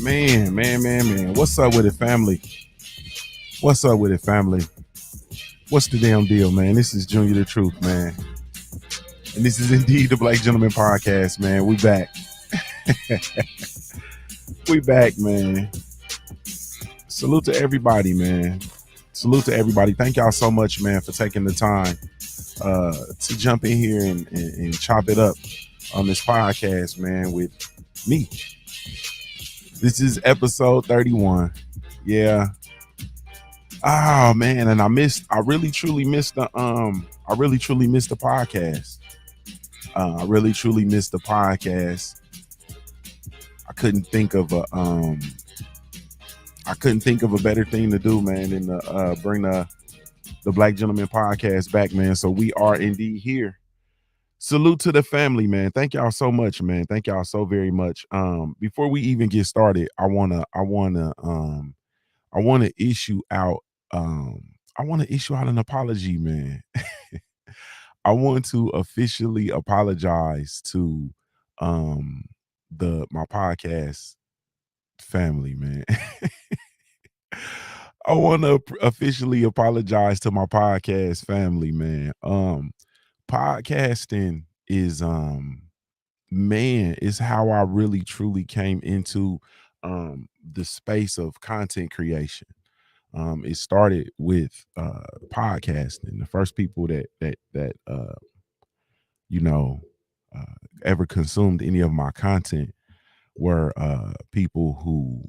Man. What's up with it, family? What's up with it, family? What's the damn deal, man? This is Junior the Truth, man. And this is indeed the Black Gentleman Podcast, man. We back. We back, man. Salute to everybody, man. Salute to everybody. Thank y'all so much, man, for taking the time to jump in here and chop it up on this podcast, man, with me. This is episode 31. Yeah. Oh man, and I really truly missed the podcast. I really truly missed the podcast. I couldn't think of a better thing to do, man, than to bring the Black Gentleman Podcast back, man. So we are indeed here. Salute to the family, man. Thank y'all so much, man. Thank y'all so very much. Before we even get started, I wanna issue out an apology, man. I want to officially apologize to the my podcast family, man. I want to officially apologize to my podcast family, man. Podcasting is man, is how I really truly came into the space of content creation. It started with podcasting. The first people that you know uh, ever consumed any of my content were people who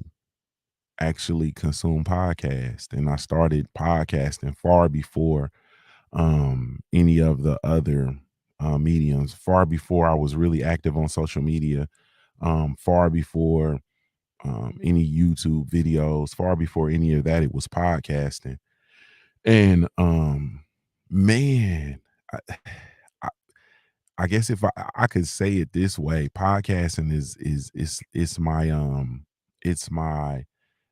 actually consume podcasts, and I started podcasting far before any of the other mediums, far before I was really active on social media, far before any YouTube videos, far before any of that. It was podcasting. And man, I, I, I guess if I could say it this way, podcasting is it's my it's my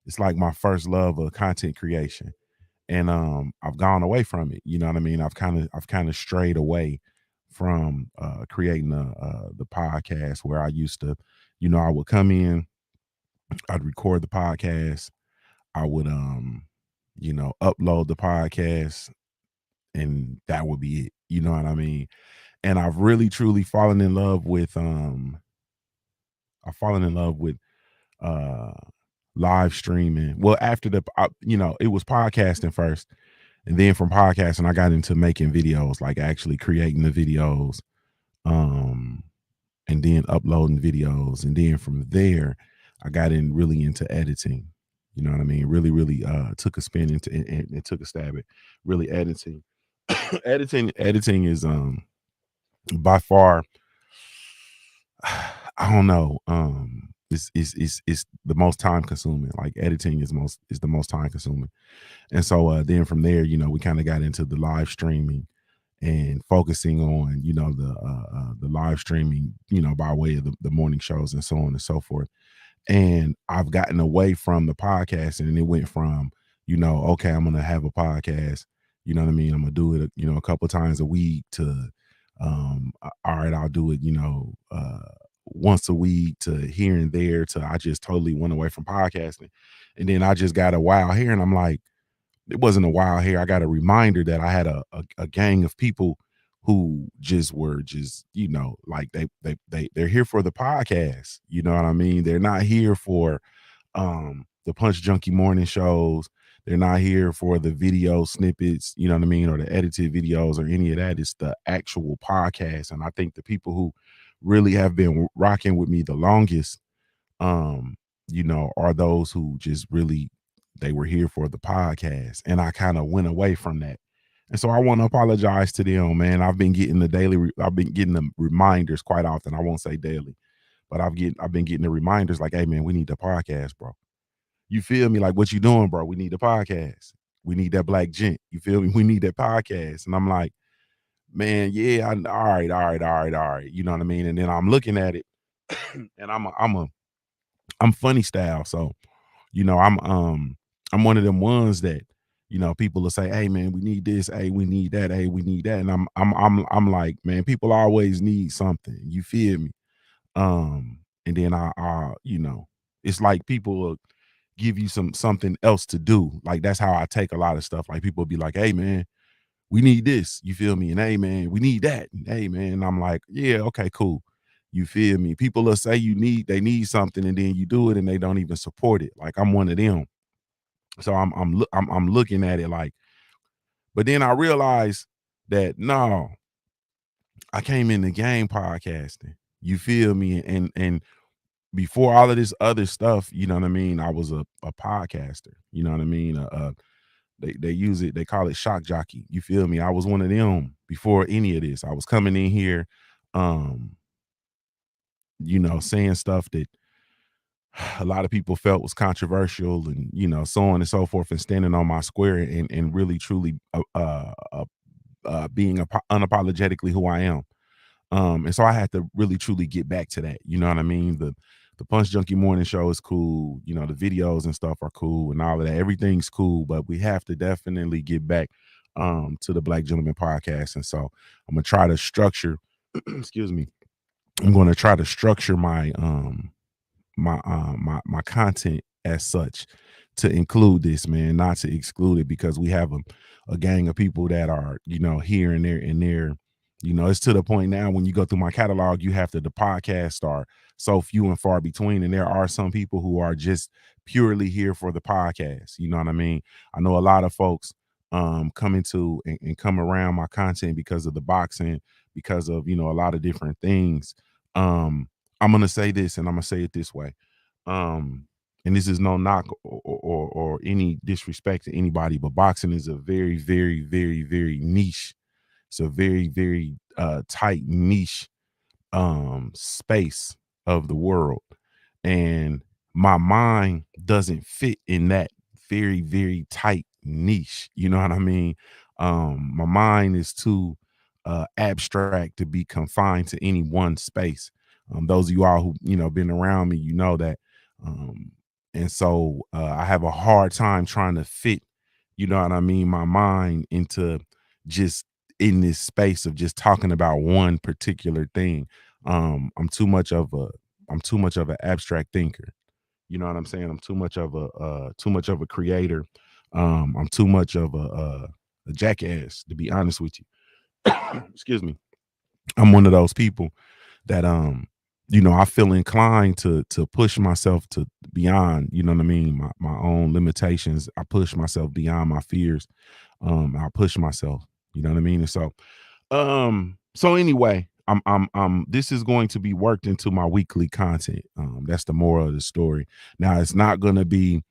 it's like my first love of content creation. And I've gone away from it. You know what I mean? I've kind of strayed away from creating the podcast where I used to, I would come in, I'd record the podcast, I would upload the podcast, and that would be it. You know what I mean? And I've really truly fallen in love with I've fallen in love with uh live streaming. Well, after it was podcasting first, and then from podcasting I got into making videos, like actually creating the videos, um and then uploading videos, and then from there I got in really into editing. You know what I mean? Really took a spin into and took a stab at really editing. Editing is by far, I don't know, it's the most time consuming. Like, editing is the most time consuming. And so then from there, we kind of got into the live streaming and focusing on, the live streaming, by way of the morning shows and so on and so forth. And I've gotten away from the podcasting, and it went from, okay, I'm gonna have a podcast, you know what I mean? I'm gonna do it, a couple times a week, to all right, I'll do it, once a week, to here and there, to I just totally went away from podcasting. And then I just got a wild hair, and I'm like, it wasn't a wild hair. I got a reminder that I had a gang of people who just were just, like they're here for the podcast. You know what I mean? They're not here for the Punch Junkie morning shows. They're not here for the video snippets, you know what I mean, or the edited videos or any of that. It's the actual podcast. And I think the people who really have been rocking with me the longest, um, are those who just really, they were here for the podcast. And I kind of went away from that. And so I want to apologize to them, man. I've been getting I've been getting the reminders quite often. I won't say daily, but I've been getting the reminders like, hey man, we need the podcast, bro. You feel me? Like, what you doing, bro? We need the podcast. We need that black gent. You feel me? We need that podcast. And I'm like, man, yeah, all right. You know what I mean? And then I'm looking at it, and I'm funny style. So, I'm one of them ones that, people will say, hey man, we need this, hey, we need that, hey, we need that. And I'm like, man, people always need something. You feel me? And then I It's like people will give you something else to do. Like that's how I take a lot of stuff. Like people be like, "Hey man, we need this." You feel me? And hey man, we need that. And hey man, and I'm like, yeah, okay, cool. You feel me? People will say they need something, and then you do it, and they don't even support it. Like I'm one of them. So I'm looking at it like, but then I realized that no, I came in the game podcasting. You feel me? And before all of this other stuff, you know what I mean? I was a podcaster. You know what I mean? They use it, they call it shock jockey. You feel me? I was one of them before any of this. I was coming in here, um, saying stuff that a lot of people felt was controversial, and so on and so forth, and standing on my square, and really truly being unapologetically who I am. And so I had to really truly get back to that. You know what I mean? The Punch Junkie Morning Show is cool. The videos and stuff are cool and all of that. Everything's cool, but we have to definitely get back to the Black Gentleman Podcast. And so I'm gonna try to structure, excuse me, I'm gonna try to structure my content as such to include this, man, not to exclude it, because we have a gang of people that are here and there and there. It's to the point now when you go through my catalog, you have to the podcasts are so few and far between, and there are some people who are just purely here for the podcast. You know what I mean? I know a lot of folks come into and come around my content because of the boxing, because of a lot of different things. I'm gonna say this, and I'm gonna say it this way. Um, and this is no knock or any disrespect to anybody, but boxing is a very, very, very, very niche. It's a very, very tight niche space of the world. And my mind doesn't fit in that very, very tight niche. You know what I mean? My mind is too abstract to be confined to any one space. Those of you all who been around me, you know that. Um, and so I have a hard time trying to fit, you know what I mean, my mind into just in this space of just talking about one particular thing. I'm too much of an abstract thinker. You know what I'm saying? I'm too much of a creator. I'm too much of a jackass, to be honest with you. Excuse me. I'm one of those people that I feel inclined to push myself to beyond, you know what I mean, my own limitations. I push myself beyond my fears. I push myself, you know what I mean? And so anyway, this is going to be worked into my weekly content. That's the moral of the story. Now it's not going to be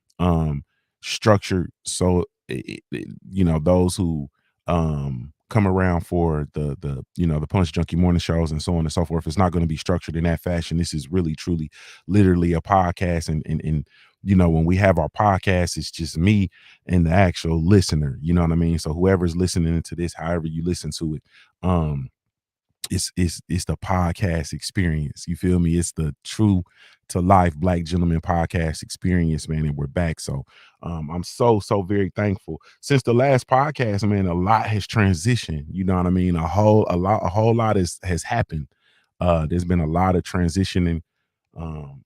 structured so those who come around for the Punch Junkie morning shows and so on and so forth, it's not going to be structured in that fashion. This is really truly literally a podcast, and when we have our podcast, it's just me and the actual listener, you know what I mean? So whoever's listening to this, however you listen to it, um it's the podcast experience. You feel me? It's the true to life Black Gentleman podcast experience, man. And we're back. So I'm so very thankful. Since the last podcast, man, a lot has transitioned. You know what I mean? A whole lot has happened. There's been a lot of transitioning. Um,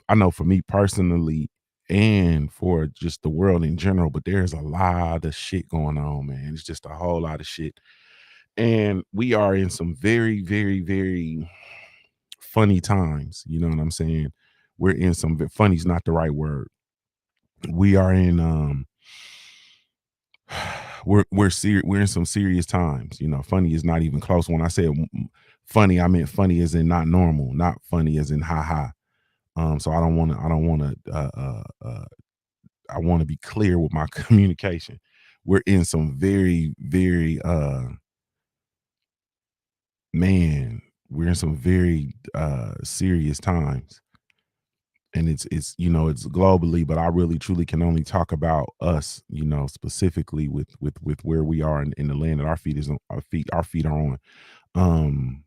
I know for me personally and for just the world in general, but there's a lot of shit going on, man. It's just a whole lot of shit. And we are in some very, very, very funny times. You know what I'm saying? We're in some funny's not the right word. We are in we're in some serious times. Funny is not even close. When I say funny, I meant funny as in not normal, not funny as in ha ha. So I want to be clear with my communication. We're in some very, very man, we're in some very serious times. And it's globally, but I really truly can only talk about us, specifically with where we are in the land that our feet are on. Um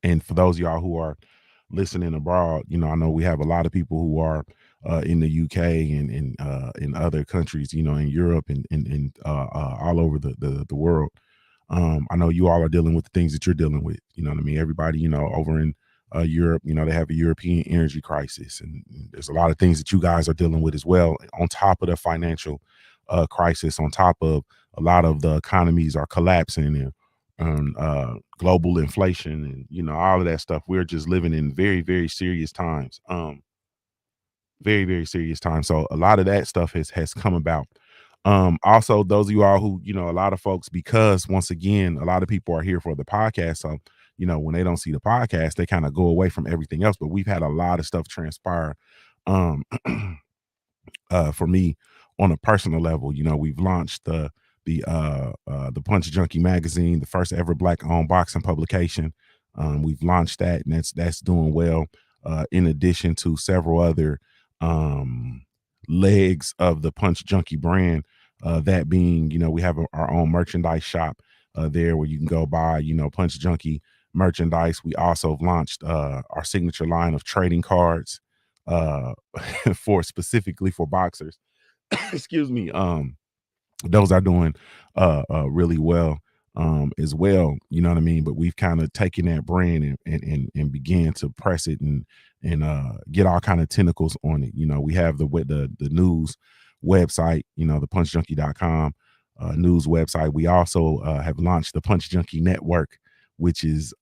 and for those of y'all who are listening abroad, I know we have a lot of people who are in the UK and in other countries, in Europe and all over the world. I know you all are dealing with the things that you're dealing with. You know what I mean? Everybody, over in Europe. You know, they have a European energy crisis, and there's a lot of things that you guys are dealing with as well. On top of the financial crisis, on top of a lot of the economies are collapsing and global inflation, and you know all of that stuff. We're just living in very, very serious times. Very, very serious times. So a lot of that stuff has come about. Also, those of you all who, you know, a lot of folks, because once again, a lot of people are here for the podcast. So, you know, when they don't see the podcast, they kind of go away from everything else. But we've had a lot of stuff transpire. Um, for me on a personal level. You know, we've launched the Punch Junkie magazine, the first ever black owned boxing publication. We've launched that, and that's doing well. In addition to several other um, legs of the Punch Junkie brand, that being, you know, we have our own merchandise shop there where you can go buy, you know, Punch Junkie merchandise. We also have launched our signature line of trading cards uh for specifically for boxers. Excuse me. Those are doing really well as well, you know what I mean? But we've kind of taken that brand and began to press it and get all kind of tentacles on it. You know, we have the news website, you know, the punchjunkie.com news website. We also have launched the Punch Junkie Network, which is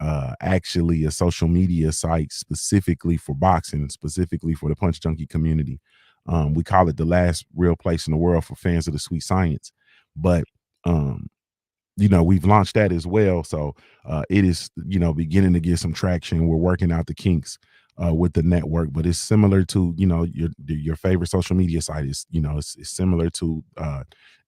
actually a social media site specifically for boxing, specifically for the Punch Junkie community. We call it the last real place in the world for fans of the sweet science. But um, you know, we've launched that as well. So it is, you know, beginning to get some traction. We're working out the kinks with the network, but it's similar to, you know, your favorite social media site is, you know, it's similar to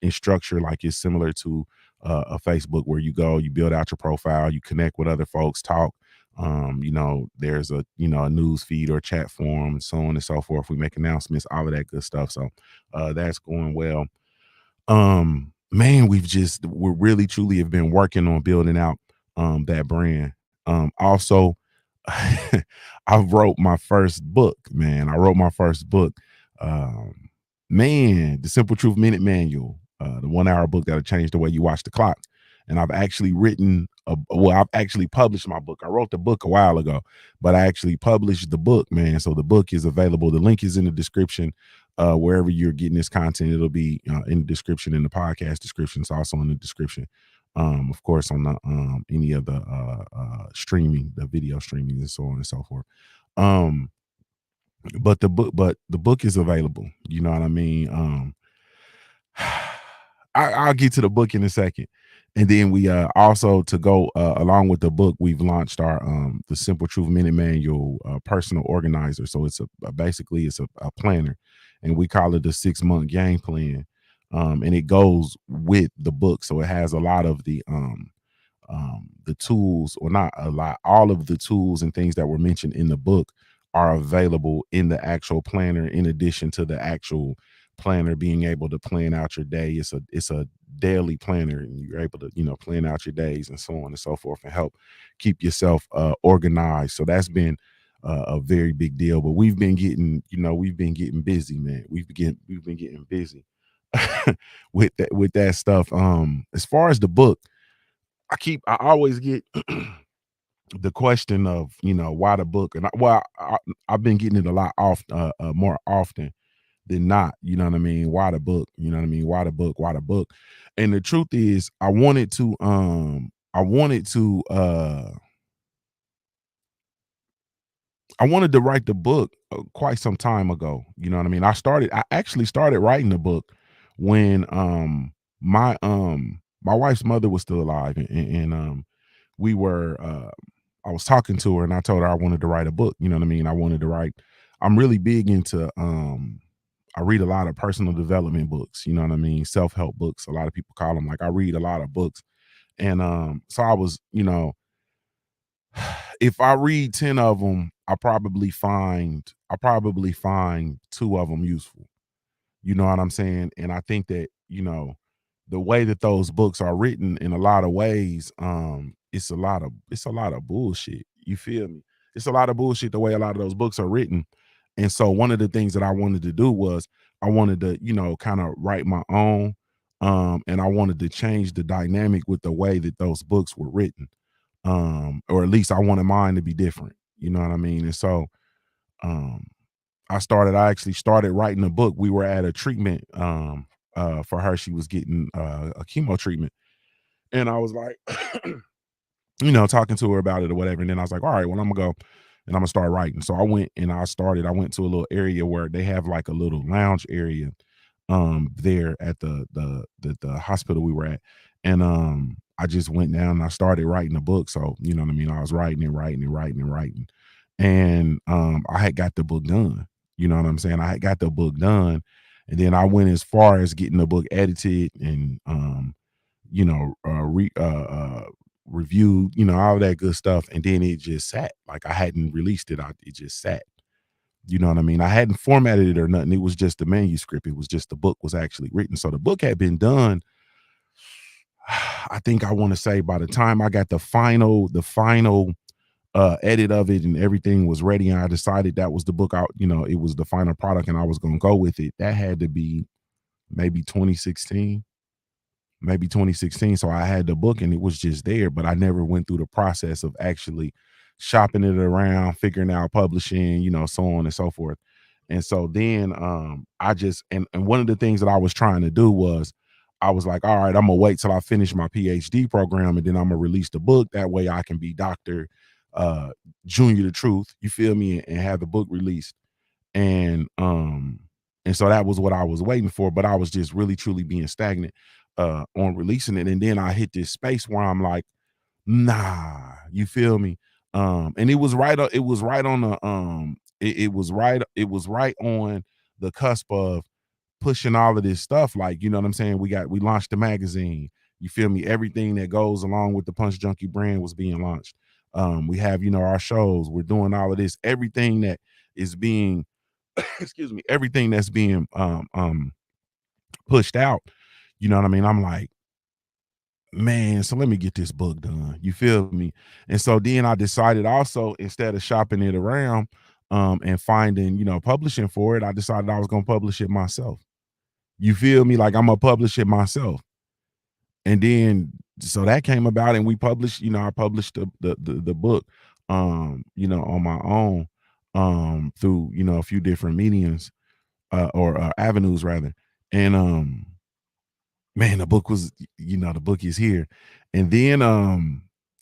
in structure, like it's similar to a Facebook where you go, you build out your profile, you connect with other folks, talk. You know, there's a, you know, a news feed or chat forum, so on and so forth. We make announcements, all of that good stuff. So that's going well. Man, we're really truly have been working on building out that brand. Also I wrote my first book, man. I wrote my first book. Um Man, the Simple Truth MinuteManual, the 1 hour book that'll change the way you watch the clock. And I've actually I've actually published my book. I wrote the book a while ago, but I actually published the book, man. So the book is available. The link is in the description. Wherever you're getting this content, it'll be in the description, in the podcast description. It's also in the description. Of course, on the any of the streaming, the video streaming, and so on and so forth. Um, but the book is available. You know what I mean? I'll get to the book in a second. And then we also, to go along with the book, we've launched our the Simple Truth MinuteManual personal organizer. So it's basically it's a planner, and we call it the 6 month game plan. And it goes with the book, so it has a lot of the tools, or not a lot, all of the tools and things that were mentioned in the book are available in the actual planner, in addition to the actual planner being able to plan out your day. It's a daily planner, and you're able to, you know, plan out your days and so on and so forth, and help keep yourself organized. So that's been a very big deal. But we've been getting, you know, we've been getting busy, man. We've been getting busy with that stuff. As far as the book, I always get the question of, you know, why the book. And I've been getting it a lot more often than not. You know what I mean? Why the book? You know what I mean? Why the book? Why the book? And the truth is, I wanted to write the book quite some time ago. You know what I mean? I actually started writing the book when my wife's mother was still alive, and we were I was talking to her, and I told her I wanted to write a book. You know what I mean? I wanted to write. I'm really big into I read a lot of personal development books, you know what I mean? Self-help books. A lot of people call them, like, I read a lot of books. And so I was, you know, if I read 10 of them, I probably find 2 of them useful. You know what I'm saying? And I think that, you know, the way that those books are written, in a lot of ways, it's a lot of bullshit. You feel me? It's a lot of bullshit the way a lot of those books are written. And so one of the things that I wanted to do was, I wanted to, you know, kind of write my own, and I wanted to change the dynamic with the way that those books were written. Or at least I wanted mine to be different. You know what I mean? And so um I actually started writing a book. We were at a treatment for her. She was getting a chemo treatment. And I was like, talking to her about it or whatever. And then I was like, all right, well, I'm gonna go and I'm gonna start writing. So I went to a little area where they have like a little lounge area there at the hospital we were at. And I just went down and I started writing a book. So, you know what I mean? I was writing and writing and writing and writing. And I had got the book done. You know what I'm saying? I had got the book done. And then I went as far as getting the book edited and reviewed, all that good stuff. And then it just sat. Like I hadn't released it. It just sat. You know what I mean? I hadn't formatted it or nothing. It was just the manuscript. It was just the book was actually written. So the book had been done. I think I want to say by the time I got the final edit of it and everything was ready, and I decided that was the book out, it was the final product and I was gonna go with it. That had to be maybe 2016, maybe 2016. So I had the book and it was just there, but I never went through the process of actually shopping it around, figuring out publishing, so on and so forth. And so then I just and one of the things that I was trying to do was I was like, all right, I'm gonna wait till I finish my PhD program and then I'm gonna release the book. That way I can be Dr. uh Junior the Truth, you feel me, and have the book released. And so that was what I was waiting for, but I was just really truly being stagnant on releasing it. And then I hit this space where I'm like, nah, you feel me? And it was right on the it was right on the cusp of pushing all of this stuff. Like, you know what I'm saying? We launched the magazine. You feel me? Everything that goes along with the Punch Junkie brand was being launched. We have, our shows. We're doing all of this. Everything that is being excuse me, everything that's being pushed out. You know what I mean? I'm like, man, so let me get this book done. You feel me? And so then I decided also, instead of shopping it around and finding, publishing for it, I decided I was gonna publish it myself. You feel me? Like I'm gonna publish it myself. And then so that came about and we published, I published the book on my own through, a few different mediums or avenues rather. And man, the book is here. And then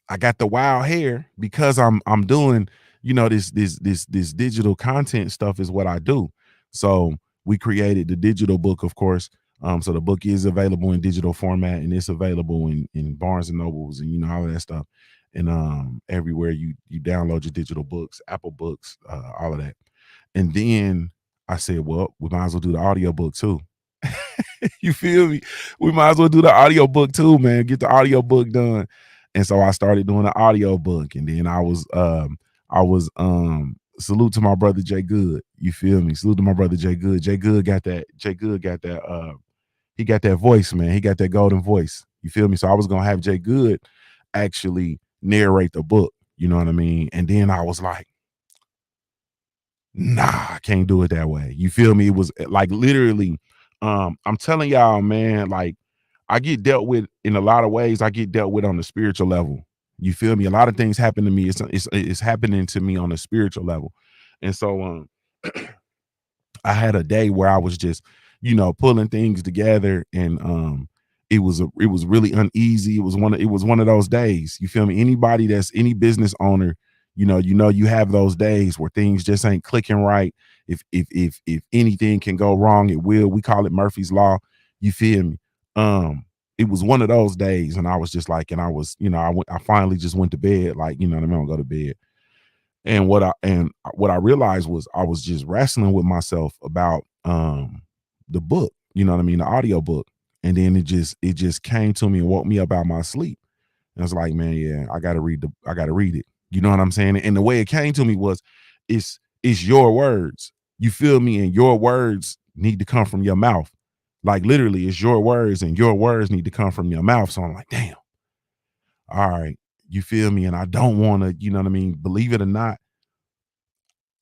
I got the wild hair because I'm doing, this digital content stuff is what I do. So we created the digital book, of course. So the book is available in digital format and it's available in Barnes and Nobles and all of that stuff. And everywhere you download your digital books, Apple Books, all of that. And then I said, well, we might as well do the audio book too. You feel me? We might as well do the audio book too, man. Get the audio book done. And so I started doing the audio book. And then I was salute to my brother Jay Good. You feel me? Salute to my brother Jay Good. Jay Good got that he got that voice, man. He got that golden voice. You feel me? So I was gonna have Jay Good actually narrate the book. You know what I mean? And then I was like, nah, I can't do it that way. You feel me? It was like literally, I'm telling y'all, man, like I get dealt with in a lot of ways. I get dealt with on the spiritual level. You feel me? A lot of things happen to me. It's happening to me on a spiritual level. And so I had a day where I was just, pulling things together and it was really uneasy. It was one of those days. You feel me? Anybody that's any business owner, you have those days where things just ain't clicking right. If anything can go wrong, it will. We call it Murphy's Law. You feel me? It was one of those days, and I was just like, and I was, I finally just went to bed, like, what I mean, I'll go to bed. And what I realized was I was just wrestling with myself about the book, you know what I mean, the audio book. And then it just came to me and woke me up out my sleep. And I was like, man, yeah, I gotta read it. You know what I'm saying? And the way it came to me was it's your words. You feel me? And your words need to come from your mouth. Like literally, it's your words, and your words need to come from your mouth. So I'm like, damn, all right, you feel me? And I don't want to, you know what I mean? Believe it or not,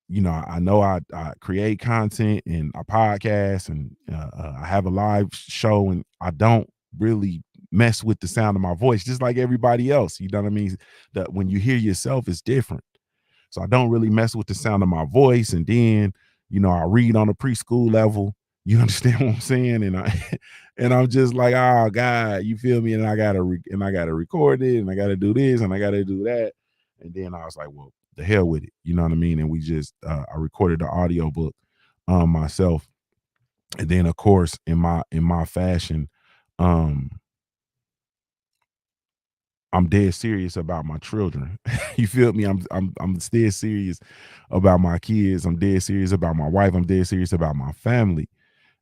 I know I create content and a podcast and I have a live show and I don't really mess with the sound of my voice, just like everybody else. You know what I mean? That when you hear yourself, it's different. So I don't really mess with the sound of my voice. And then, I read on a preschool level. You understand what I'm saying? And I and I'm just like, oh God, you feel me? And I gotta record it, and I gotta do this, and I gotta do that. And then I was like, well, the hell with it. You know what I mean? And we just I recorded the audio book myself. And then of course in my fashion, um, I'm dead serious about my children. You feel me? I'm dead serious about my kids. I'm dead serious about my wife. I'm dead serious about my family.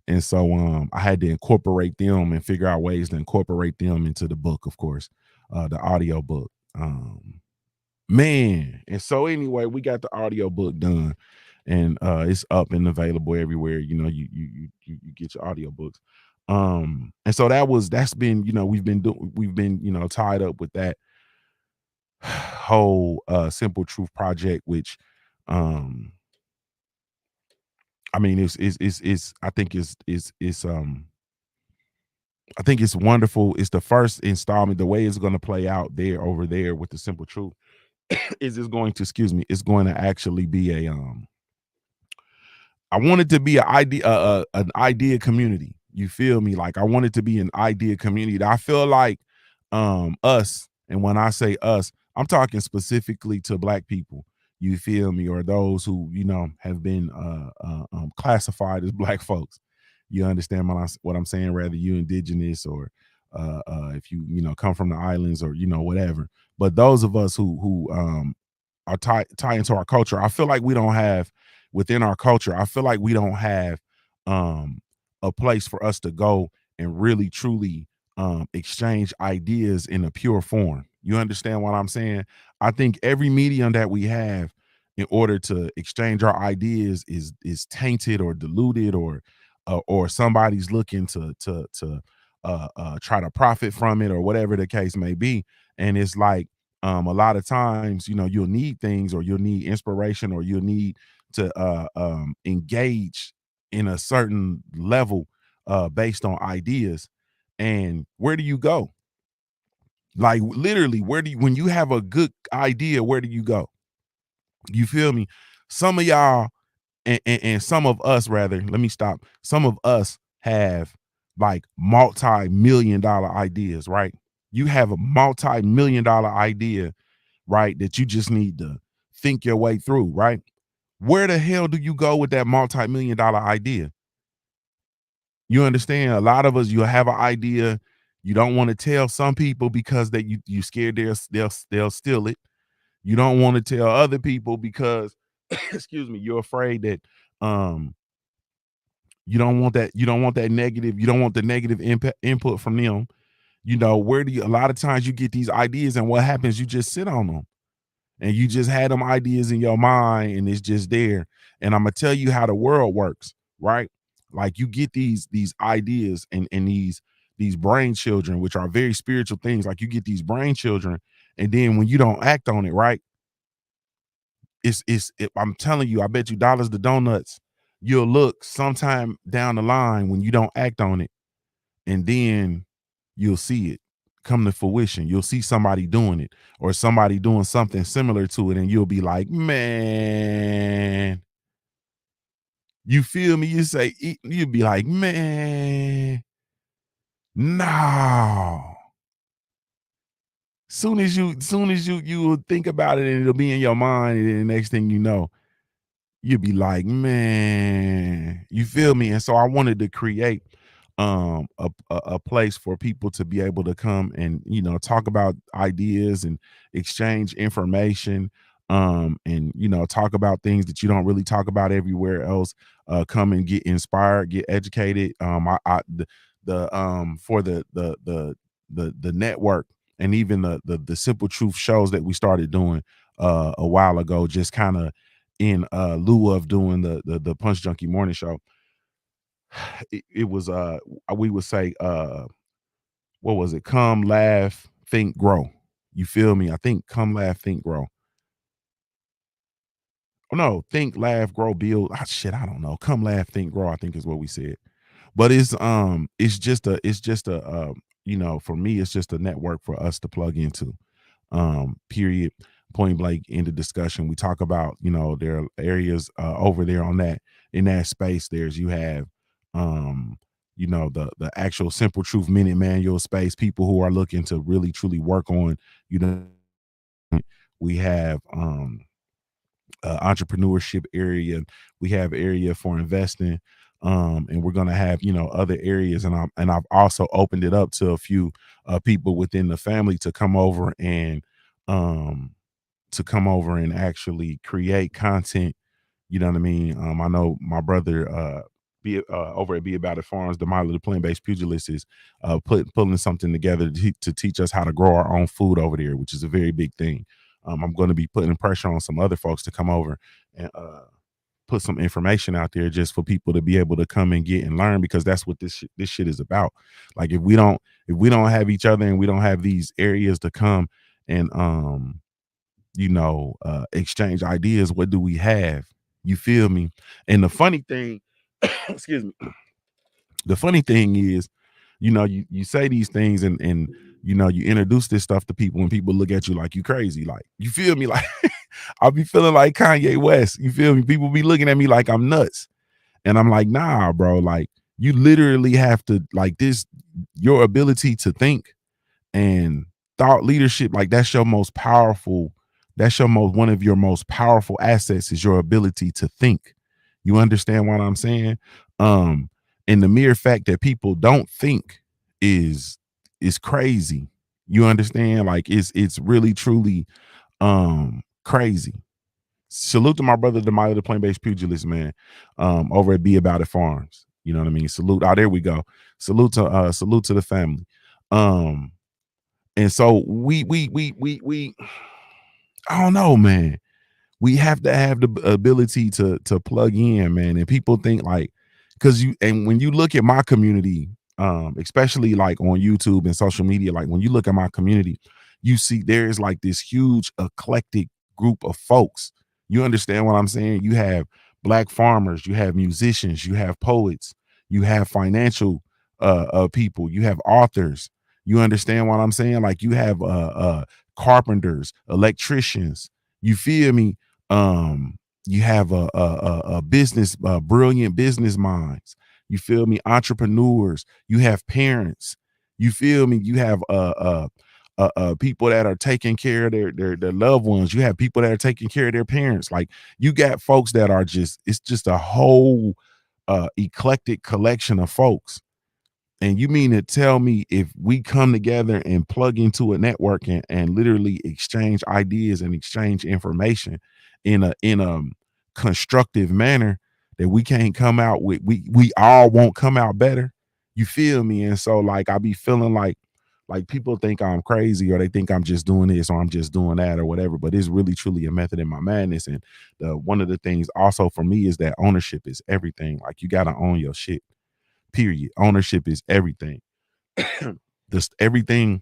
And so I had to incorporate them and figure out ways to incorporate them into the book, of course, the audio book. Man, and so anyway, we got the audio book done, and it's up and available everywhere. You get your audio books. And so that's been, we've been, tied up with that whole Simple Truth project, which um I mean it's I think it's wonderful. It's the first installment. The way it's going to play out there over there with the Simple Truth is it's going to, excuse me, it's going to actually be I want it to be an idea community. You feel me? Like I want it to be an idea community. I feel like us, and when I say us, I'm talking specifically to black people. You feel me? Or those who, have been classified as black folks. You understand what I'm saying? Rather you indigenous, or if you come from the islands, or whatever. But those of us who are tie into our culture. I feel like we don't have within our culture. I feel like we don't have um, a place for us to go and really truly exchange ideas in a pure form. You understand what I'm saying? I think every medium that we have in order to exchange our ideas is tainted or diluted, or somebody's looking to try to profit from it, or whatever the case may be. And it's like a lot of times, you'll need things, or you'll need inspiration, or you'll need to engage in a certain level based on ideas. And where do you go? Like literally, where do you, when you have a good idea, where do you go? You feel me? Some of y'all, and some of us, rather, let me stop. Some of us have like multi-million dollar ideas, right? You have a multi-million dollar idea, right? That you just need to think your way through, right? Where the hell do you go with that multi-million dollar idea? You understand? A lot of us, you have an idea, you don't want to tell some people because that you scared they'll steal it. You don't want to tell other people because excuse me, you're afraid that um you don't want that negative, you don't want the negative input from them. Where do you, a lot of times you get these ideas, and what happens, you just sit on them, and you just had them ideas in your mind, and it's just there. And I'm gonna tell you how the world works, right? Like you get these ideas, and these brain children, which are very spiritual things. Like you get these brain children, and then when you don't act on it, right? I'm telling you, I bet you dollars to donuts, you'll look sometime down the line when you don't act on it, and then you'll see it come to fruition. You'll see somebody doing it, or somebody doing something similar to it, and you'll be like, man, you feel me? You'll be like, man, no. Soon as you will think about it, and it'll be in your mind, and then the next thing you know, you'd be like, man, you feel me? And so I wanted to create a place for people to be able to come and talk about ideas and exchange information, and talk about things that you don't really talk about everywhere else. Come and get inspired, get educated. For the network, and even the Simple Truth shows that we started doing a while ago, just kind of in lieu of doing the Punch Junkie morning show. It was we would say what was it? Come, laugh, think, grow. You feel me? I think come, laugh, think, grow. Oh no, think, laugh, grow, build. Shit, I don't know. Come, laugh, think, grow, I think is what we said. But it's just a for me, it's just a network for us to plug into. Period. point blank in the discussion. We talk about, there are areas over there on that, in that space. You have, um, the actual Simple Truth MinuteManual space, people who are looking to really truly work on, you know, we have entrepreneurship area, we have area for investing, and we're going to have, other areas, and I've also opened it up to a few people within the family to come over and um actually create content. You know what I mean? I know my brother, over at Be About It Farms, the Milo the Plant-Based Pugilist, is pulling something together to teach us how to grow our own food over there, which is a very big thing. I'm going to be putting pressure on some other folks to come over and put some information out there just for people to be able to come and get and learn, because that's what this shit is about. Like, if we don't have each other and we don't have these areas to come and exchange ideas, what do we have? You feel me? And the funny thing, excuse me, the funny thing is, you say these things, and you introduce this stuff to people, and people look at you like you crazy. Like, you feel me? Like, I'll be feeling like Kanye West. You feel me? People be looking at me like I'm nuts. And I'm like, nah, bro. Like, you literally have to, like, this, your ability to think and thought leadership, like, one of your most powerful assets is your ability to think. You understand what I'm saying? um and the mere fact that people don't think is crazy. You understand? Like, it's really truly crazy. Salute to my brother, the Milo the Plant-Based Pugilist, man, over at Be About It Farms. You know what I mean? Salute. Oh, there we go. Salute to the family. um and so we I don't know, man. We have to have the ability to plug in, man. And people think, like, because when you look at my community, especially like on YouTube and social media, like, when you look at my community, you see there is like this huge eclectic group of folks. You understand what I'm saying? You have black farmers, you have musicians, you have poets, you have financial people, you have authors. You understand what I'm saying? Like, you have carpenters, electricians. You feel me? You have a business, brilliant business minds. You feel me? Entrepreneurs. You have parents. You feel me? You have people that are taking care of their loved ones. You have people that are taking care of their parents. Like, you got folks that are just, it's just a whole eclectic collection of folks. And you mean to tell me, if we come together and plug into a network and literally exchange ideas and exchange information in a constructive manner, that we can't come out with, we all won't come out better? You feel me? And so, like, I be feeling like people think I'm crazy, or they think I'm just doing this or I'm just doing that or whatever. But it's really truly a method in my madness. And one of the things also for me is that ownership is everything. Like, you gotta own your shit. Period. Ownership is everything. This everything.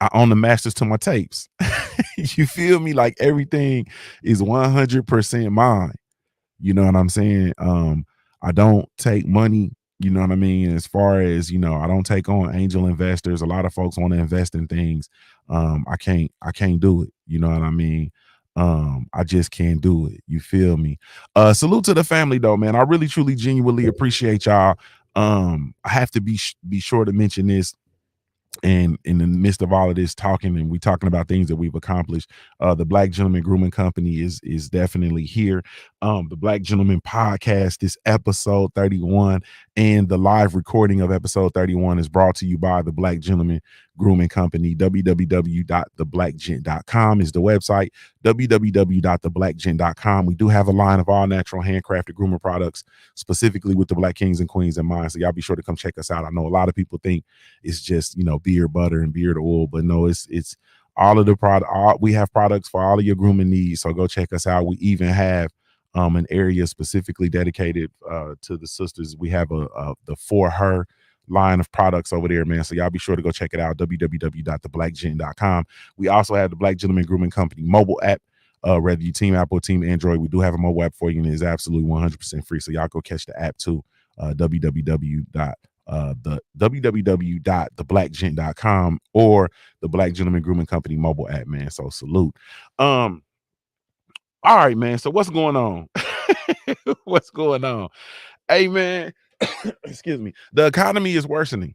I own the masters to my tapes. You feel me? Like, everything is 100% mine. You know what I'm saying? I don't take money, you know what I mean? As far as, I don't take on angel investors. A lot of folks want to invest in things. I can't do it. You know what I mean? I just can't do it. You feel me? Salute to the family though, man. I really, truly, genuinely appreciate y'all. I have to be sure to mention this, and in the midst of all of this talking, and we talking about things that we've accomplished, the Black Gentleman Grooming Company is definitely here. The Black Gentleman Podcast, this episode 31, and the live recording of episode 31 is brought to you by the Black Gentleman Grooming Company. www.theblackgent.com is the website. www.theblackgent.com. We do have a line of all natural handcrafted groomer products, specifically with the Black Kings and Queens in mind. So y'all be sure to come check us out. I know a lot of people think it's just, beard butter and beard oil, but no, it's all of the product. We have products for all of your grooming needs. So go check us out. We even have an area specifically dedicated to the sisters. We have the For Her line of products over there, man. So y'all be sure to go check it out. www.theblackgent.com. We also have the Black Gentleman Grooming Company mobile app. Whether you team Apple or team Android, we do have a mobile app for you, and it is absolutely 100% free. So y'all go catch the app too. www the www.theblackgent.com or the Black Gentleman Grooming Company mobile app, man. So salute. All right, man. So what's going on? What's going on? Hey, man. Excuse me. The economy is worsening.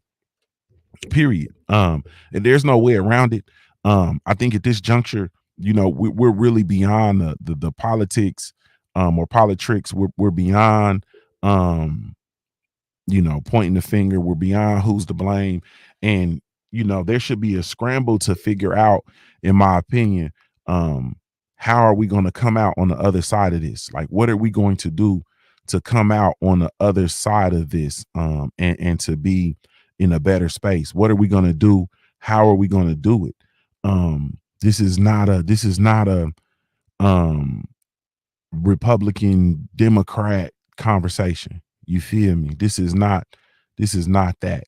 Period. And there's no way around it. I think at this juncture, we're really beyond the politics, or politics. We're beyond, um, pointing the finger. We're beyond who's to blame. And, there should be a scramble to figure out, in my opinion, um, how are we going to come out on the other side of this? Like, what are we going to do to come out on the other side of this, and to be in a better space? What are we going to do? How are we going to do it? This is not a um Republican Democrat conversation. You feel me? This is not that.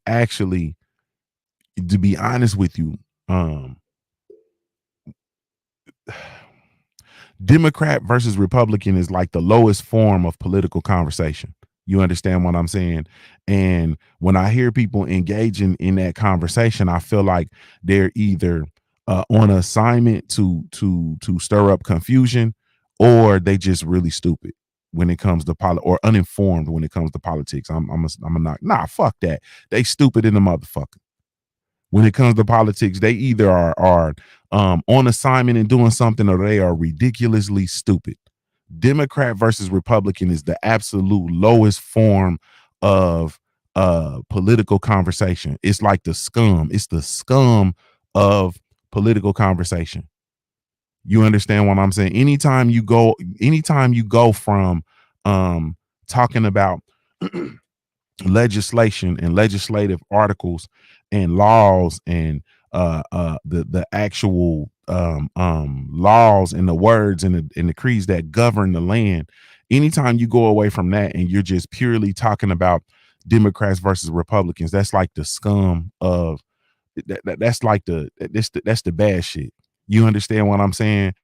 Actually, to be honest with you, Democrat versus Republican is like the lowest form of political conversation. You understand what I'm saying? And when I hear people engaging in that conversation, I feel like they're either on assignment to stir up confusion, or they just really stupid when it comes to or uninformed when it comes to politics. I'm a not nah, fuck that. They stupid in the motherfucker. When it comes to politics, they either are on assignment and doing something, or they are ridiculously stupid. Democrat versus Republican is the absolute lowest form of political conversation. It's like the scum. It's the scum of political conversation. You understand what I'm saying? Anytime you go from talking about legislation and legislative articles and laws and the actual laws and the words and the creeds that govern the land. Anytime you go away from that and you're just purely talking about Democrats versus Republicans, that's like the scum of that's like that's the bad shit. You understand what I'm saying?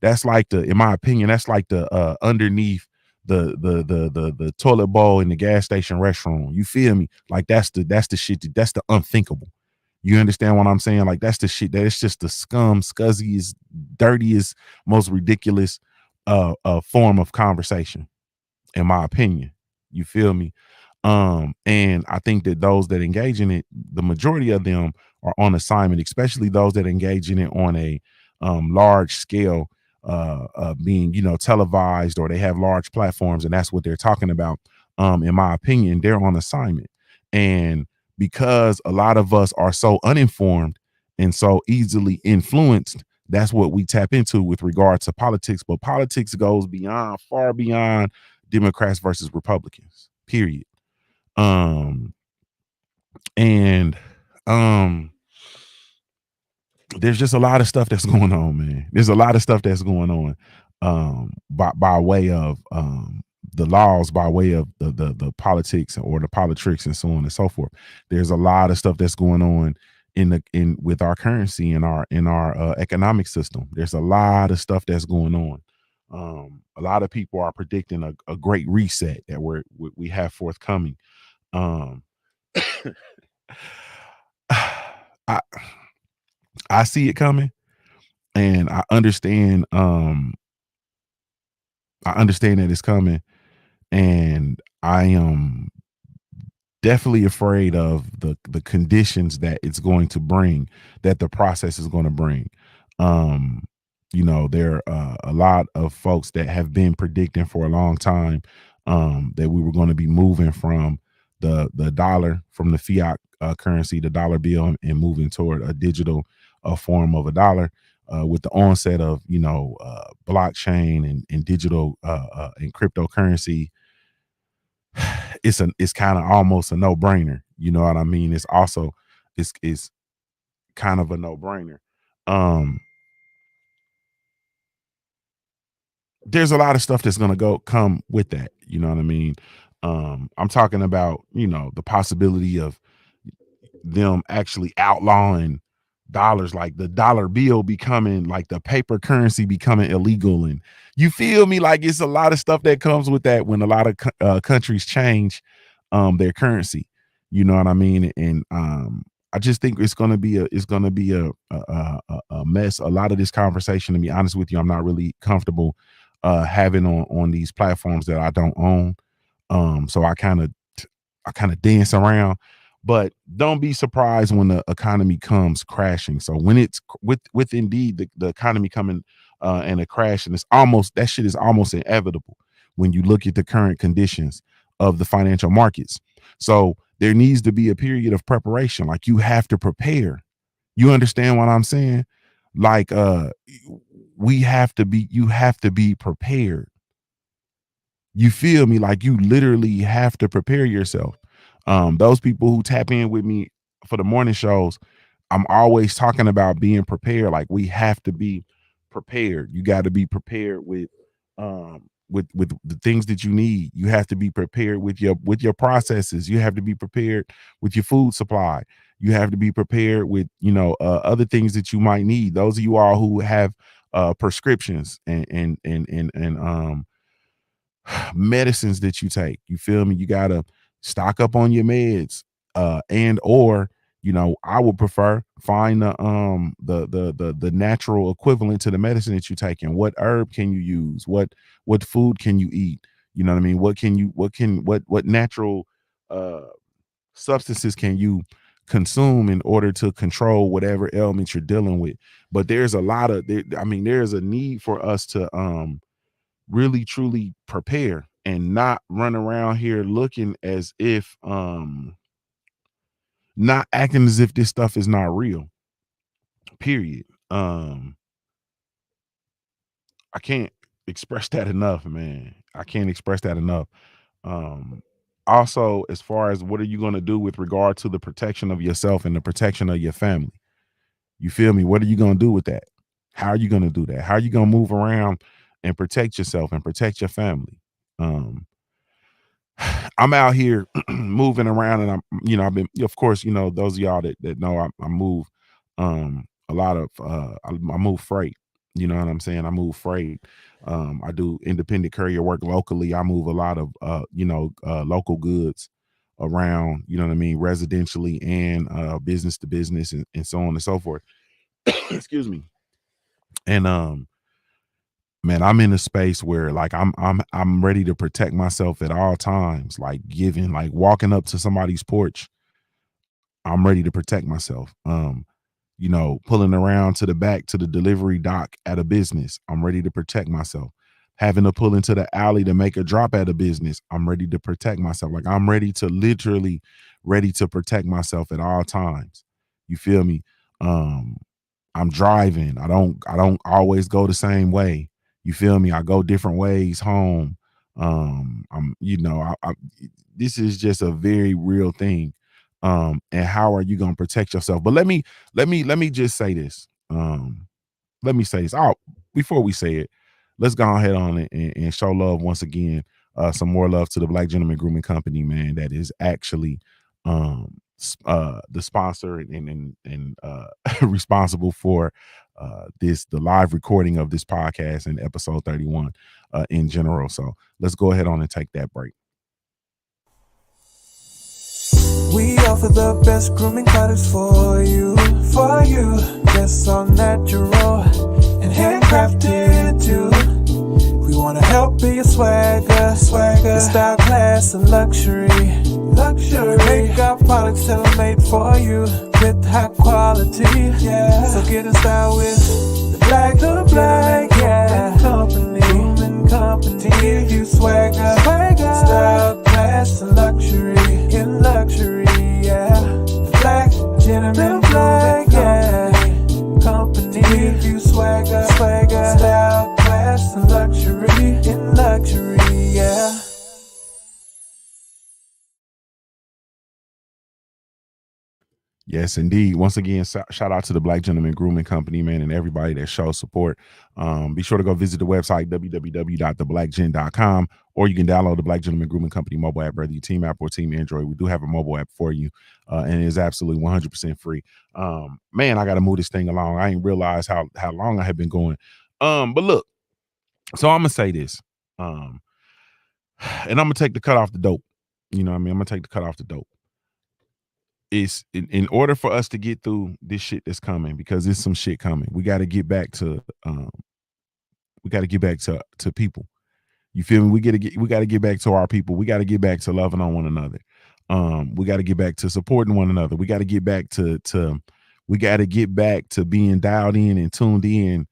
That's like in my opinion, that's like the underneath the toilet bowl in the gas station restroom. You feel me? Like that's the shit. That's the unthinkable. You understand what I'm saying? Like that's the shit. That it's just the scuzziest, dirtiest, most ridiculous form of conversation, in my opinion. You feel me? And I think that those that engage in it, the majority of them are on assignment, especially those that engage in it on a large scale, being televised, or they have large platforms, and that's what they're talking about. In my opinion, they're on assignment. And because a lot of us are so uninformed and so easily influenced, that's what we tap into with regard to politics. But politics goes beyond, far beyond Democrats versus Republicans, period. um and um there's just a lot of stuff that's going on, man. There's a lot of stuff that's going on, by way of the laws, by way of the politics or the politics and so on and so forth. There's a lot of stuff that's going on in with our currency and our economic system. There's a lot of stuff that's going on. A lot of people are predicting a great reset that we have forthcoming. um I I see it coming, and I understand that it's coming, and I am definitely afraid of the conditions that it's going to bring, that the process is going to bring. Um, there are a lot of folks that have been predicting for a long time that we were going to be moving from the dollar, from the fiat currency, the dollar bill, and moving toward a digital form of a dollar. With the onset of blockchain and digital and cryptocurrency, it's kind of almost a no brainer. You know what I mean? It's kind of a no brainer. Um, there's a lot of stuff that's gonna go come with that. You know what I mean? I'm talking about the possibility of them actually outlawing dollars, like the dollar bill becoming, like the paper currency becoming illegal. And you feel me? Like it's a lot of stuff that comes with that when a lot of countries change, their currency. You know what I mean? And I just think it's gonna be a mess. A lot of this conversation, to be honest with you, I'm not really comfortable having on these platforms that I don't own. So I kind of dance around, but don't be surprised when the economy comes crashing. So when it's with indeed the economy coming and a crash, and it's almost that shit is almost inevitable when you look at the current conditions of the financial markets. So there needs to be a period of preparation. Like you have to prepare. You understand what I'm saying? Like we have to be you have to be prepared. You feel me? Like you literally have to prepare yourself. Those people who tap in with me for the morning shows, I'm always talking about being prepared. Like we have to be prepared. You got to be prepared with the things that you need. You have to be prepared with your processes. You have to be prepared with your food supply. You have to be prepared with other things that you might need. Those of you all who have prescriptions and medicines that you take. You feel me? You gotta stock up on your meds. And or I would prefer find the natural equivalent to the medicine that you take. And what herb can you use? What food can you eat? You know what I mean? What natural uh substances can you consume in order to control whatever ailment you're dealing with? But there's a need for us to really truly prepare and not run around here looking as if not acting as if this stuff is not real, period. I can't express that enough, man. I can't express that enough. um Also, as far as what are you going to do with regard to the protection of yourself and the protection of your family, you feel me? What are you going to do with that? How are you going to do that? How are you going to move around and protect yourself and protect your family? um I'm out here moving around, and I've been, of course, those of y'all that know I move a lot of I move freight. You know what I'm saying? I move freight. I do independent courier work locally. I move a lot of local goods around, you know what I mean, residentially and business to business, and so on and so forth. Excuse me. And man, I'm in a space where like I'm ready to protect myself at all times. Like giving, like walking up to somebody's porch, I'm ready to protect myself. Pulling around to the back to the delivery dock at a business, I'm ready to protect myself. Having to pull into the alley to make a drop at a business, I'm ready to protect myself. Like I'm ready to literally ready to protect myself at all times. You feel me? Um, I'm driving. I don't always go the same way. You feel me? I go different ways home. I'm this is just a very real thing. And how are you going to protect yourself? But let me just say this. Let me say this. Oh, before we say it, let's go ahead on and show love once again. Some more love to the Black Gentleman Grooming Company, man. That is actually the sponsor and responsible for the live recording of this podcast and episode 31 in general. So let's go ahead on and take that break. We offer the best grooming products for you, Yes, all natural and handcrafted too. We wanna help be your swagger, your style, class, and luxury. We make our products tailor-made for you with high quality. Yeah. So get in style with the Black yeah. Grooming company. To give you swagger, style, class, and luxury. In luxury, yeah. The Black Gentleman yeah. Company. To give you swagger, style, class, and luxury. In luxury, yeah. Yes, indeed. Once again, shout out to the Black Gentleman Grooming Company, man, and everybody that shows support. Be sure to go visit the website, www.theblackgen.com, or you can download the Black Gentleman Grooming Company mobile app, whether you team app or team Android. We do have a mobile app for you, and it is absolutely 100% free. Man, I got to move this thing along. I ain't realized how long I have been going. But look, so I'm going to say this, and I'm going to take the cut off the dope. You know what I mean? I'm gonna take the cut off the dope. It's in order for us to get through this shit that's coming, because there's some shit coming. We got to get back to people. You feel me? We got to get back to our people. We got to get back to loving on one another. We got to get back to supporting one another. We got to get back to being dialed in and tuned in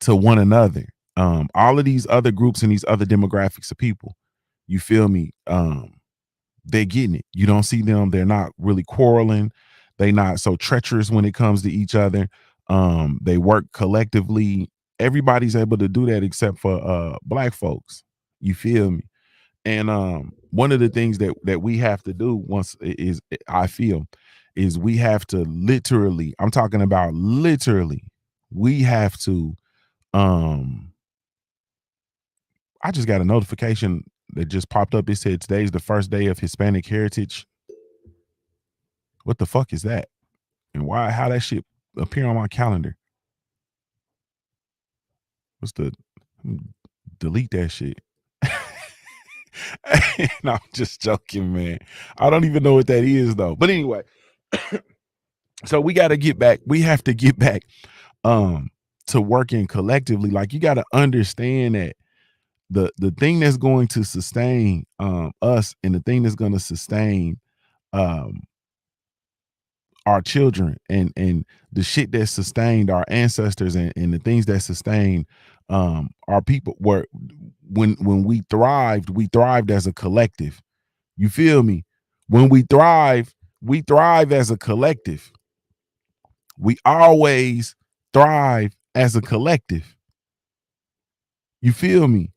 to one another. All of these other groups and these other demographics of people, you feel me? They're getting it. You don't see them. They're not really quarreling. They not so treacherous when it comes to each other. They work collectively. Everybody's able to do that except for black folks. You feel me? And one of the things that we have to do I feel, is we have to literally, I'm talking about literally, we have to I just got a notification that just popped up. It said today's the first day of Hispanic Heritage. What the fuck is that? And how that shit appear on my calendar? What's the delete that shit? No, I'm just joking, man. I don't even know what that is though. But anyway, so we got to get back. We have to get back to working collectively. Like, you got to understand that the thing that's going to sustain us, and the thing that's going to sustain um our children, and the shit that sustained our ancestors, and the things that sustain our people, were when we thrived as a collective. You feel me? When we thrive as a collective. We always thrive as a collective. You feel me?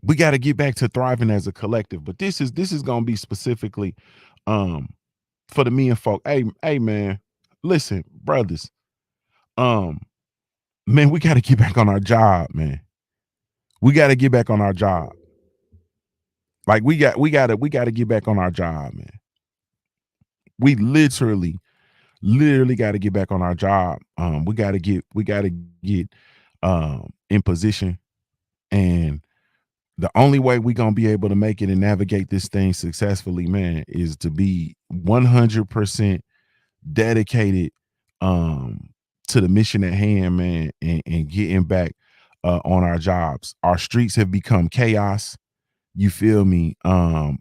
We got to get back to thriving as a collective. But this is gonna be specifically for the men folk. Hey man, listen, brothers. Um, man, we got to get back on our job, man. We got to get back on our job. Like, we got to get back on our job, man. We literally got to get back on our job. We got to get in position, and the only way we gonna be able to make it and navigate this thing successfully, man, is to be 100% dedicated to the mission at hand, man, and getting back on our jobs. Our streets have become chaos. You feel me? Our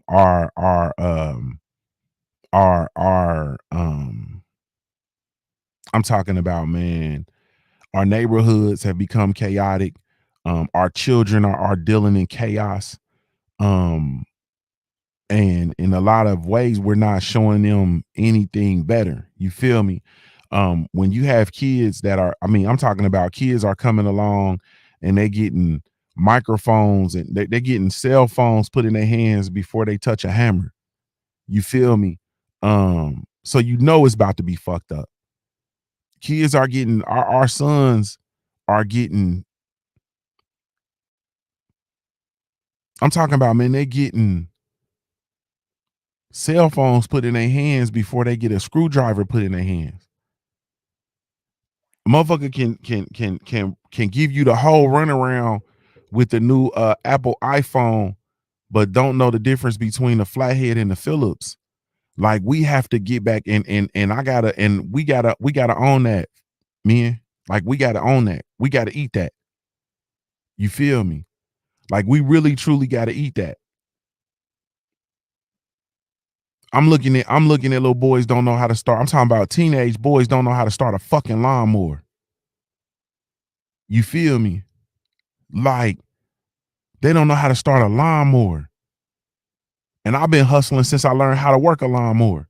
I'm talking about, man, our neighborhoods have become chaotic. Our children are dealing in chaos. Um, and in a lot of ways, we're not showing them anything better. You feel me? When you have kids that are, I mean, I'm talking about kids are coming along and they getting microphones, and they're getting cell phones put in their hands before they touch a hammer. You feel me? So you know it's about to be fucked up. Kids are getting, our sons are getting, I'm talking about, man, they getting cell phones put in their hands before they get a screwdriver put in their hands. A motherfucker can give you the whole runaround with the new Apple iPhone, but don't know the difference between the flathead and the Phillips. Like, we have to get back, and we gotta own that, man. Like, we gotta own that. We gotta eat that. You feel me? Like, we really truly gotta eat that. I'm looking at little boys don't know how to start. I'm talking about teenage boys don't know how to start a fucking lawnmower. You feel me? Like, they don't know how to start a lawnmower. And I've been hustling since I learned how to work a lawnmower.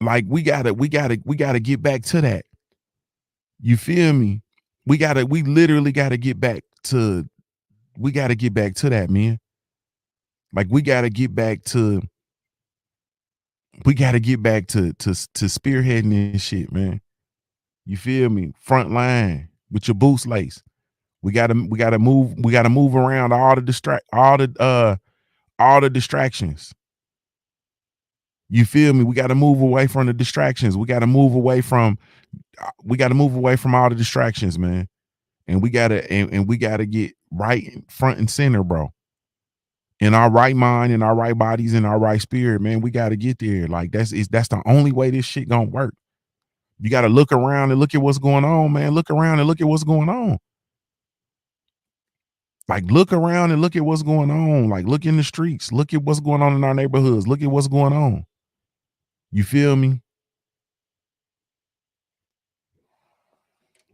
Like, we gotta get back to that. You feel me? We literally gotta get back to, that, man. Like, we gotta get back to spearheading this shit, man. You feel me? Front line with your boots lace. We gotta move around all the distractions. You feel me? We gotta move away from the distractions. We gotta move away from all the distractions, man. And we gotta right front and center, bro. In our right mind, in our right bodies, in our right spirit, man, we got to get there. Like that's the only way this shit gonna work. You got to look around and look at what's going on, man. Look around and look at what's going on. Like look around and look at what's going on. Like look in the streets. Look at what's going on in our neighborhoods. Look at what's going on. You feel me?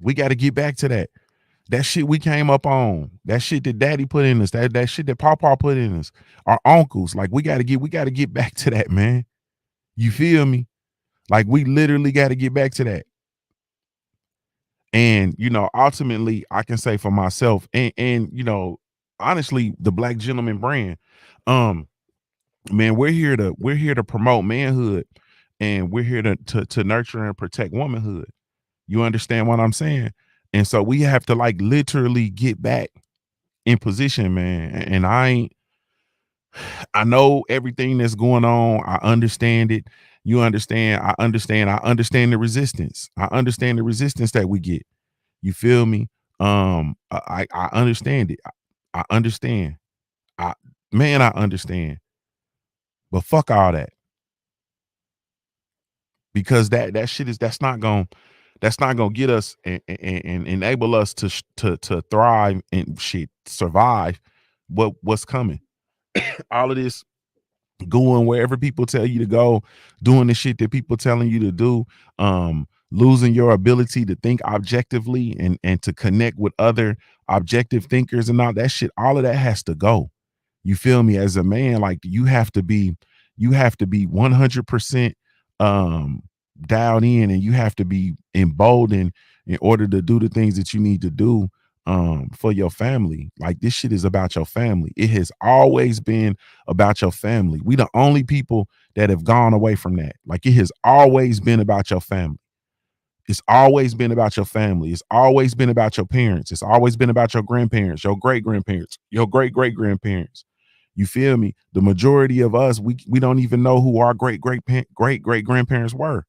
We got to get back to that. That shit we came up on. That shit that daddy put in us. That shit that papa put in us. Our uncles. Like we gotta get back to that, man. You feel me? Like we literally got to get back to that. And ultimately, I can say for myself, and honestly, the Black Gentleman brand, um, man, we're here to promote manhood, and we're here to nurture and protect womanhood. You understand what I'm saying? And so we have to like literally get back in position, man. And I know everything that's going on. I understand it. You understand. I understand the resistance. I understand the resistance that we get. You feel me? I understand it. I understand. I Man, I understand. But fuck all that, because that shit is that's not gonna get us and enable us to thrive and shit survive what's coming. All of this going wherever people tell you to go, doing the shit that people telling you to do, losing your ability to think objectively and to connect with other objective thinkers and all that shit, all of that has to go. You feel me? As a man, like you have to be 100% um dialed in, and you have to be emboldened in order to do the things that you need to do for your family. Like this shit is about your family. It has always been about your family. We the only people that have gone away from that. Like it has always been about your family. It's always been about your family. It's always been about your parents. It's always been about your grandparents, your great grandparents, your great great grandparents. You feel me? The majority of us, we don't even know who our great great grandparents were,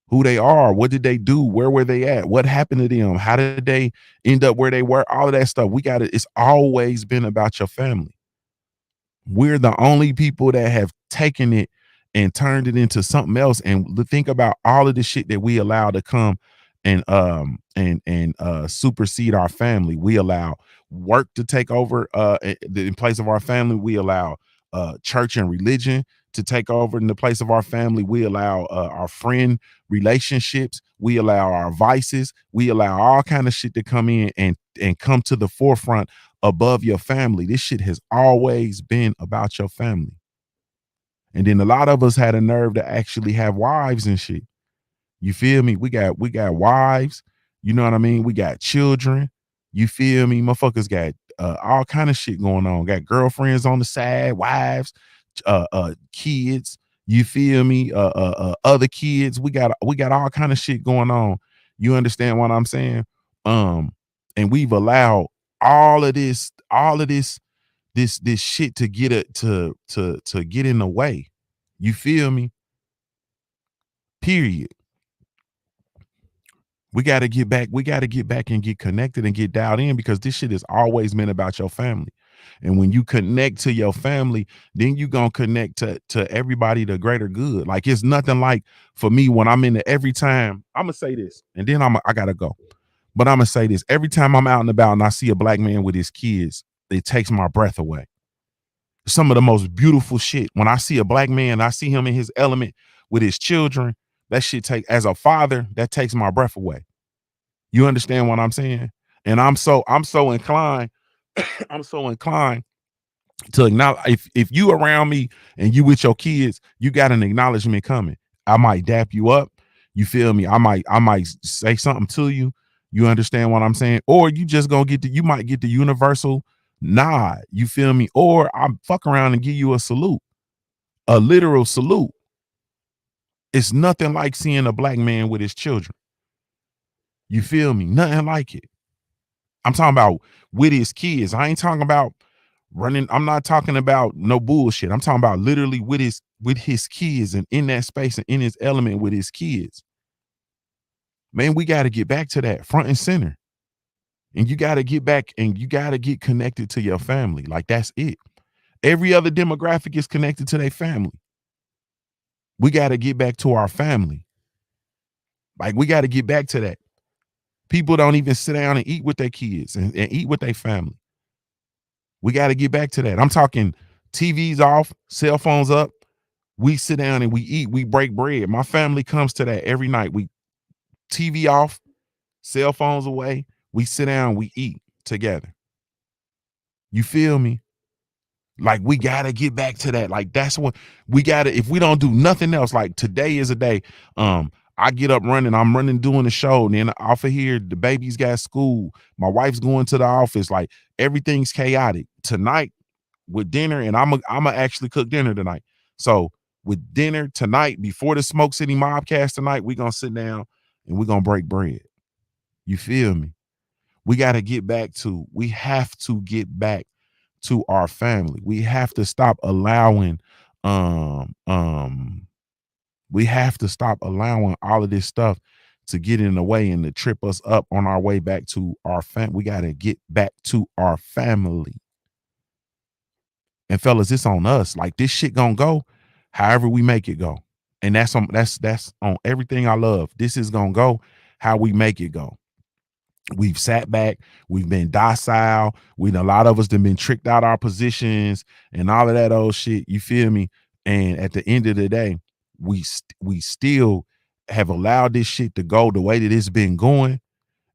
who they are, what did they do, where were they at, what happened to them, how did they end up where they were, all of that stuff. We got it. It's always been about your family. We're the only people that have taken it and turned it into something else. And think about all of the shit that we allow to come and supersede our family. We allow work to take over in place of our family. We allow church and religion to take over in the place of our family. We allow our friend relationships. We allow our vices. We allow all kind of shit to come in and come to the forefront above your family. This shit has always been about your family. And then a lot of us had a nerve to actually have wives and shit. You feel me? We got wives. You know what I mean? We got children. You feel me? Motherfuckers got all kind of shit going on. Got girlfriends on the side, wives, kids. You feel me? Other kids. We got all kind of shit going on. You understand what I'm saying? And we've allowed all of this shit to get it to get in the way. You feel me? Period. We got to get back and get connected and get dialed in, because this shit has always been about your family. And when you connect to your family, then you gonna connect to everybody, the greater good. Like it's nothing like, for me, when I'm in the, every time I'm gonna say this and then I gotta go, but I'm gonna say this: every time I'm out and about and I see a black man with his kids, it takes my breath away. Some of the most beautiful shit. When I see a black man, I see him in his element with his children, that shit take, as a father, that takes my breath away. You understand what I'm saying? And I'm so inclined, I'm so inclined to acknowledge, if you around me and you with your kids, you got an acknowledgement coming. I might dap you up. You feel me? I might say something to you. You understand what I'm saying? Or you just gonna you might get the universal nod. You feel me? Or I fuck around and give you a salute, a literal salute. It's nothing like seeing a black man with his children. You feel me? Nothing like it. I'm talking about with his kids. I ain't talking about running. I'm not talking about no bullshit. I'm talking about literally with his kids and in that space and in his element with his kids. Man, we got to get back to that front and center. And you got to get back and you got to get connected to your family. Like that's it. Every other demographic is connected to their family. We got to get back to our family. Like we got to get back to that. People don't even sit down and eat with their kids and eat with their family. We got to get back to that. I'm talking TVs off, cell phones up. We sit down and we eat, we break bread. My family comes to that every night. We TV off, cell phones away. We sit down, we eat together. You feel me? Like we gotta get back to that. Like that's what we gotta. If we don't do nothing else, like today is a day. I get up running. I'm running doing the show. And then off of here, the baby's got school. My wife's going to the office. Like everything's chaotic tonight with dinner, and I'm actually cook dinner tonight. So with dinner tonight, before the Smoke City Mobcast tonight, we gonna sit down and we're gonna break bread. You feel me? We got to get back to. We have to get back to our family. We have to stop allowing um um we have to stop allowing all of this stuff to get in the way and to trip us up on our way back to our family. We got to get back to our family. And fellas, it's on us. Like this shit gonna go however we make it go. And that's on everything I love. This is gonna go how we make it go. We've sat back, we've been docile. A lot of us have been tricked out our positions and all of that old shit. You feel me? And at the end of the day, we still have allowed this shit to go the way that it's been going,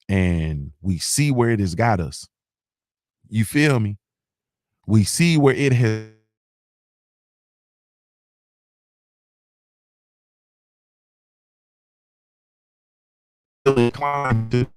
and we see where it has got us. You feel me? We see where it has inclined to